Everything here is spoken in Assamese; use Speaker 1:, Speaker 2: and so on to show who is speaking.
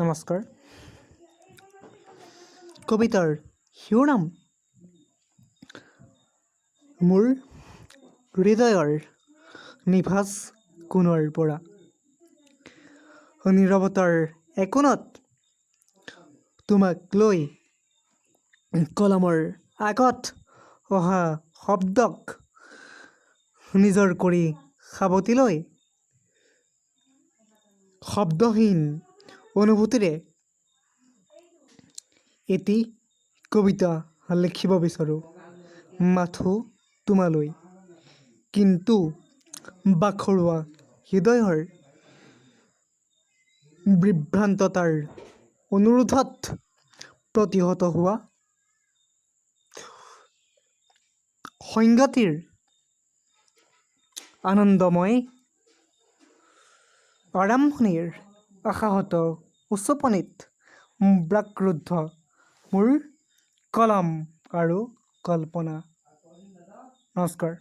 Speaker 1: নমস্কাৰ। কবিতাৰ শিৰোনাম মোৰ হৃদয়ৰ নিভাঁজ কোণৰ পৰা। নীৰৱতাৰ একোণত তোমাক লৈ কলমৰ আগত অহা শব্দক নিজৰ কৰি সাৱটি লৈ শব্দহীন অনুভূতিৰে এটি কবিতা লিখিব বিচাৰোঁ মাথো তোমালৈ। কিন্তু বাখৰুৱা হৃদয়ৰ বিভ্ৰান্ততাৰ অনুৰোধত প্ৰতিহত হোৱা সংগতিৰ আনন্দময় আৰম্ভণিৰ আশাহত উচপনিত ব্যাঘ্ৰোদ্ধ মোৰ কলম আৰু কল্পনা। নমস্কাৰ।